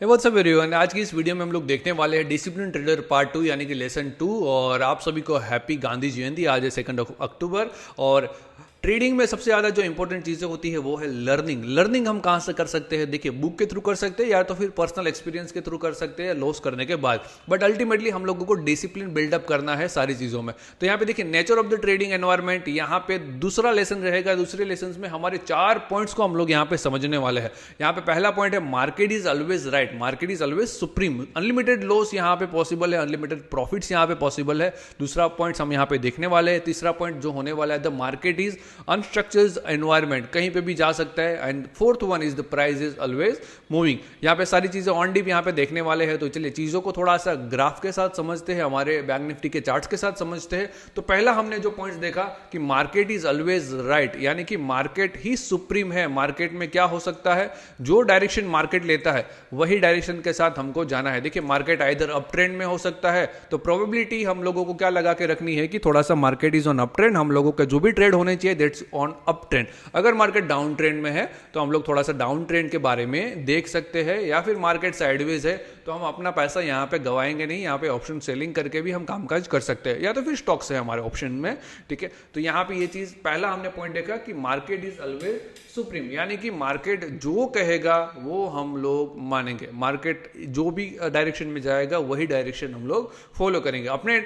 What's up everyone. आज की इस वीडियो में हम लोग देखने वाले हैं डिसिप्लिन ट्रेडर पार्ट 2 यानी कि लेसन 2। और आप सभी को हैप्पी गांधी जयंती। आज है 2 अक्टूबर। और ट्रेडिंग में सबसे ज़्यादा जो इंपॉर्टेंट चीज़ें होती है वो है लर्निंग हम कहाँ से कर सकते हैं? देखिए, बुक के थ्रू कर सकते हैं या तो फिर पर्सनल एक्सपीरियंस के थ्रू कर सकते हैं लॉस करने के बाद। बट अल्टीमेटली हम लोगों को डिसिप्लिन बिल्डअप करना है सारी चीज़ों में। तो यहाँ पे देखिए, nature of the trading environment यहाँ पे दूसरा लेसन रहेगा। दूसरे लेसन में हमारे 4 पॉइंट्स को हम लोग यहाँ पे समझने वाले हैं। यहाँ पे पहला पॉइंट है market is always right, market is always supreme. Unlimited loss यहाँ पे पॉसिबल है, अनलिमिटेड प्रॉफिट्स यहाँ पे पॉसिबल है। दूसरा पॉइंट हम यहाँ पे देखने वाले हैं। तीसरा पॉइंट जो होने वाला है, the market is unstructured environment, कहीं पे भी जा सकता है। And fourth one is the price is always moving. यहाँ पे सारी चीजें ऑन डीप यहाँ पे देखने वाले हैं। तो चलिए चीजों को थोड़ा सा ग्राफ के साथ समझते हैं, हमारे बैंक निफ्टी के चार्ट्स के साथ समझते हैं। तो पहला हमने जो पॉइंट देखा कि मार्केट इज ऑलवेज राइट, यानी कि मार्केट ही सुप्रीम है। मार्केट में क्या हो सकता है, जो डायरेक्शन मार्केट लेता है वही डायरेक्शन के साथ हमको जाना है। देखिए, मार्केट आइदर अप ट्रेंड में हो सकता है, तो प्रोबेबिलिटी हम लोगों को क्या लगा के रखनी है कि थोड़ा सा market is on up trend. हम लोगों का जो भी ट्रेड होने चाहिए दैट्स ऑन अप ट्रेंड। अगर मार्केट डाउन ट्रेंड में है तो हम लोग थोड़ा सा डाउन ट्रेंड के बारे में देख सकते हैं, या फिर मार्केट साइडवेज है तो हम अपना पैसा यहाँ पे गवाएंगे नहीं। यहाँ पे ऑप्शन सेलिंग करके भी हम कामकाज कर सकते हैं, या तो फिर स्टॉक्स है हमारे ऑप्शन में। ठीक है, तो यहाँ पे ये चीज पहला हमने पॉइंट देखा कि मार्केट इज ऑलवेज सुप्रीम, यानी कि मार्केट जो कहेगा वो हम लोग मानेंगे। मार्केट जो भी डायरेक्शन में जाएगा वही डायरेक्शन हम लोग फॉलो करेंगे। अपने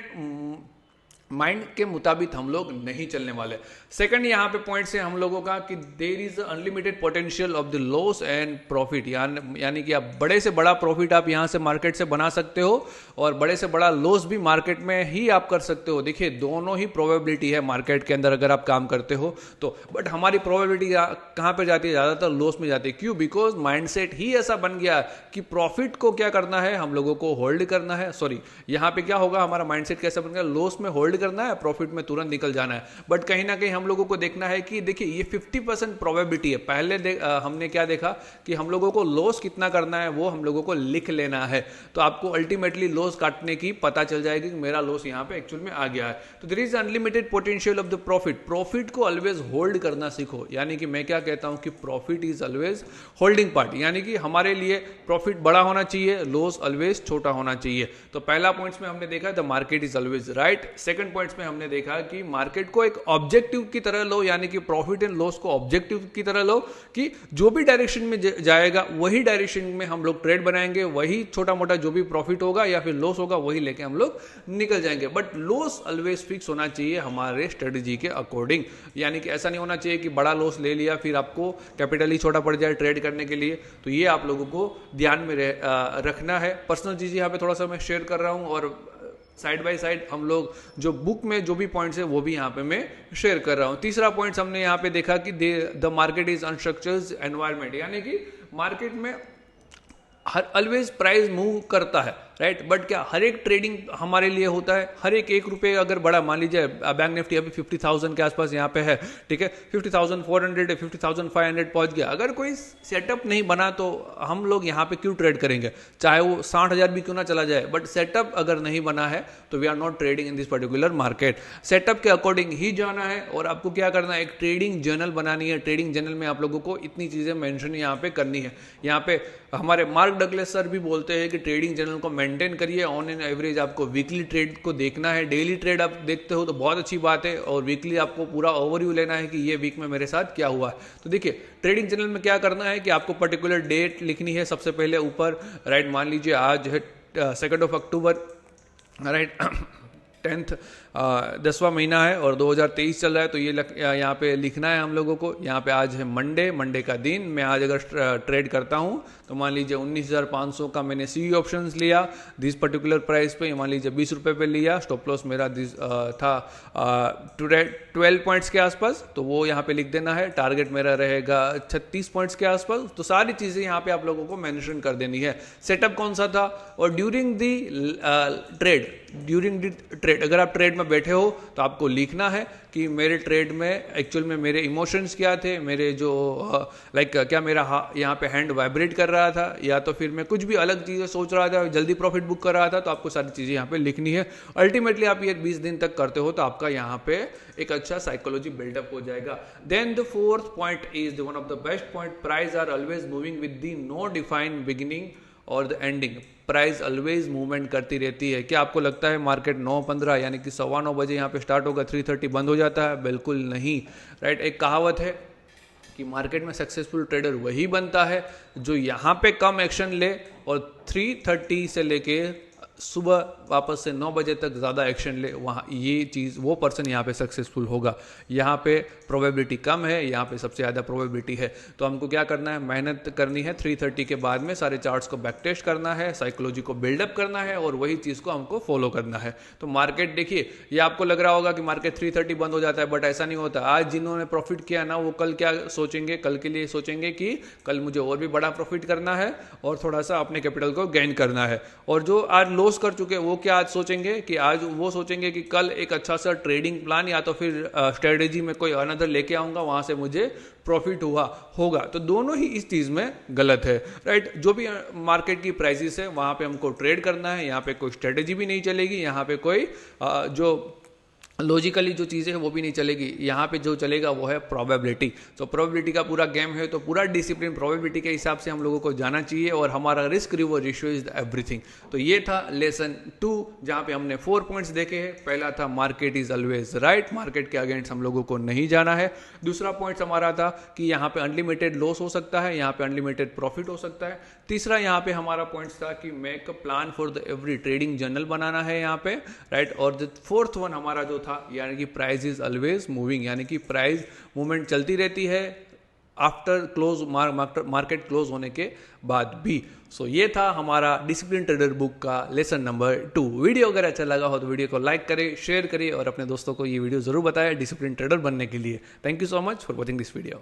माइंड के मुताबिक हम लोग नहीं चलने वाले। सेकंड यहाँ पे पॉइंट से हम लोगों का कि there is unlimited potential of the loss and profit, यानी कि आप बड़े से बड़ा प्रॉफिट आप यहाँ से मार्केट से बना सकते हो, और बड़े से बड़ा लॉस भी मार्केट में ही आप कर सकते हो। देखिए, दोनों ही प्रोबेबिलिटी है मार्केट के अंदर अगर आप काम करते हो तो। बट हमारी प्रोबेबिलिटी कहाँ पर जाती है? ज़्यादातर लॉस में जाती है। क्यों? बिकॉज माइंडसेट ही ऐसा बन गया कि प्रॉफिट को क्या करना है, हम लोगों को होल्ड करना है। सॉरी, यहाँ पे क्या होगा, हमारा माइंडसेट कैसा बन गया, लॉस में होल्ड करना है, प्रॉफिट में तुरंत निकल जाना है। बट कहीं ना कहीं हम लोगों को देखना है कि देखिए, ये 50% प्रोबेबिलिटी है। पहले हमने क्या देखा कि हम लोगों को लॉस कितना करना है वो हम लोगों को लिख लेना है। तो आपको अल्टीमेटली लॉस काटने की पता चल जाएगी कि मेरा लॉस यहाँ पे एक्चुअल में आ गया है। तो there is unlimited potential of the profit. Profit को ऑलवेज होल्ड करना सीखो। यानी कि मैं क्या कहता हूं कि profit is always holding part, यानी कि हमारे लिए प्रॉफिट बड़ा होना चाहिए, लॉस ऑलवेज छोटा होना चाहिए। तो पहला पॉइंट्स में हमने देखा the market is always right. Second points में हमने देखा कि मार्केट को एक ऑब्जेक्टिव की तरह लो, यानी कि प्रॉफिट एंड लॉस को ऑब्जेक्टिव की तरह लो कि जो भी डायरेक्शन में जाएगा वही डायरेक्शन में हम लोग ट्रेड बनाएंगे, वही छोटा मोटा जो भी प्रॉफिट होगा या फिर लॉस होगा वही लेके हम लोग निकल जाएंगे। बट लॉस ऑलवेज फिक्स होना चाहिए हमारे स्ट्रेटेजी के अकॉर्डिंग। यानी कि ऐसा नहीं होना चाहिए कि बड़ा लॉस ले लिया फिर आपको कैपिटल ही छोटा पड़ जाए ट्रेड करने के लिए। तो ये आप लोगों को ध्यान में रखना है। पर्सनल चीज़ यहाँ पे थोड़ा सा मैं शेयर कर रहा हूँ, और साइड बाय साइड हम लोग जो बुक में जो भी पॉइंट्स है वो भी यहाँ पे मैं शेयर कर रहा हूँ। तीसरा पॉइंट हमने यहाँ पे देखा कि the market is unstructured environment, यानी कि मार्केट में हर ऑलवेज प्राइस मूव करता है, राइट। बट क्या हर एक ट्रेडिंग हमारे लिए होता है? हर एक रुपये अगर बड़ा, मान लीजिए बैंक निफ्टी अभी 50,000 के आसपास यहाँ पे है, ठीक है, 50,400 50,500 पहुंच गया। अगर कोई सेटअप नहीं बना तो हम लोग यहाँ पे क्यों ट्रेड करेंगे? चाहे वो 60,000 भी क्यों ना चला जाए, बट सेटअप अगर नहीं बना है तो we are not trading in this particular market. Setup के अकॉर्डिंग ही जाना है, और आपको क्या करना है, एक ट्रेडिंग जर्नल बनानी है। ट्रेडिंग जर्नल में आप लोगों को इतनी चीजें मेंशन यहाँ पे करनी है। यहाँ पे हमारे मार्क डगलेस सर भी बोलते हैं कि ट्रेडिंग जर्नल को मेंटेन करिए। ऑन एन एवरेज आपको वीकली ट्रेड को देखना है। डेली ट्रेड आप देखते हो तो बहुत अच्छी बात है, और वीकली आपको पूरा ओवरव्यू लेना है कि ये वीक में मेरे साथ क्या हुआ है। तो देखिए, ट्रेडिंग जर्नल में क्या करना है कि आपको पर्टिकुलर डेट लिखनी है सबसे पहले ऊपर, राइट। मान लीजिए आज है 2 अक्टूबर, राइट, 10th 10वां महीना है और 2023 चल रहा है। तो ये यहाँ पे लिखना है हम लोगों को। यहाँ पे आज है मंडे का दिन। मैं आज अगर ट्रेड करता हूँ तो मान लीजिए 19,500 का मैंने सी ऑप्शंस लिया दिस पर्टिकुलर प्राइस पे। मान लीजिए 20 रुपये पे लिया। स्टॉप लॉस मेरा था 12 पॉइंट्स के आसपास, तो वो यहाँ पे लिख देना है। टारगेट मेरा रहेगा 36 पॉइंट्स के आसपास। तो सारी चीज़ें यहाँ पे आप लोगों को मेंशन कर देनी है। सेटअप कौन सा था, और ड्यूरिंग दी ट्रेड अगर आप ट्रेड में बैठे हो तो आपको लिखना है कि मेरे ट्रेड में एक्चुअल में मेरे इमोशंस क्या थे, मेरे जो क्या मेरा यहाँ पे हैंड वाइब्रेट कर रहा था, या तो फिर मैं कुछ भी अलग चीज़ें सोच रहा था, जल्दी प्रॉफिट बुक कर रहा था। तो आपको सारी चीज़ें यहाँ पे लिखनी है। अल्टीमेटली आप ये 20 दिन तक करते हो तो आपका यहाँ पे एक अच्छा साइकोलॉजी बिल्डअप हो जाएगा। Then the fourth point is one of the best point, price are always moving with the no defined beginning और the ending price always movement करती रहती है। क्या आपको लगता है मार्केट 9:15 यानी कि 9:15 बजे यहाँ पे स्टार्ट होगा, 3:30 बंद हो जाता है? बिल्कुल नहीं, राइट। एक कहावत है कि मार्केट में सक्सेसफुल ट्रेडर वही बनता है जो यहाँ पे कम एक्शन ले और 3:30 से लेके सुबह वापस से 9 बजे तक ज़्यादा एक्शन ले, वहाँ ये चीज़ वो पर्सन यहाँ पे सक्सेसफुल होगा। यहाँ पे प्रोबेबिलिटी कम है, यहाँ पे सबसे ज़्यादा प्रोबेबिलिटी है। तो हमको क्या करना है, मेहनत करनी है। 3:30 के बाद में सारे चार्ट्स को बैक टेस्ट करना है, साइकोलॉजी को बिल्डअप करना है और वही चीज़ को हमको फॉलो करना है। तो मार्केट देखिए, ये आपको लग रहा होगा कि मार्केट 3:30 बंद हो जाता है, बट ऐसा नहीं होता। आज जिन्होंने प्रॉफिट किया ना, वो कल क्या सोचेंगे, कल के लिए सोचेंगे कि कल मुझे और भी बड़ा प्रॉफिट करना है और थोड़ा सा अपने कैपिटल को गेन करना है। और जो आज लॉस कर चुके हैं वो क्या आज सोचेंगे कि आज वो सोचेंगे कि कल एक अच्छा सा ट्रेडिंग प्लान या तो फिर स्ट्रेटेजी में कोई अनदर लेके आऊंगा, वहां से मुझे प्रॉफिट होगा। तो दोनों ही इस चीज में गलत है, राइट। जो भी मार्केट की प्राइसेस है वहां पे हमको ट्रेड करना है, यहाँ पे कोई स्ट्रेटेजी भी नहीं चलेगी, यहाँ पे कोई जो लॉजिकली जो चीज़ें हैं वो भी नहीं चलेगी। यहाँ पे जो चलेगा वो है प्रोबेबिलिटी। तो प्रोबेबिलिटी का पूरा गेम है, तो पूरा डिसिप्लिन प्रोबेबिलिटी के हिसाब से हम लोगों को जाना चाहिए और हमारा risk reward ratio is everything. तो ये था लेसन 2 जहाँ पे हमने 4 पॉइंट्स देखे हैं। पहला था market is always right, market के अगेंस्ट हम लोगों को नहीं जाना है। दूसरा पॉइंट हमारा था कि यहाँ पे अनलिमिटेड लॉस हो सकता है, यहाँ पे अनलिमिटेड प्रॉफिट हो सकता है। तीसरा यहाँ पे हमारा पॉइंट था कि make a plan for the every trading journal बनाना है यहाँ पे, राइट। और द फोर्थ वन हमारा जो था यानी कि प्राइस इज ऑलवेज मूविंग, यानी कि प्राइस मूवमेंट चलती रहती है आफ्टर क्लोज मार्केट क्लोज होने के बाद भी। सो ये था हमारा डिसिप्लिन ट्रेडर बुक का लेसन नंबर 2। वीडियो अगर अच्छा लगा हो तो वीडियो को लाइक करें, शेयर करें और अपने दोस्तों को ये वीडियो जरूर बताएं डिसिप्लिन ट्रेडर बनने के लिए। Thank you so much for watching this video.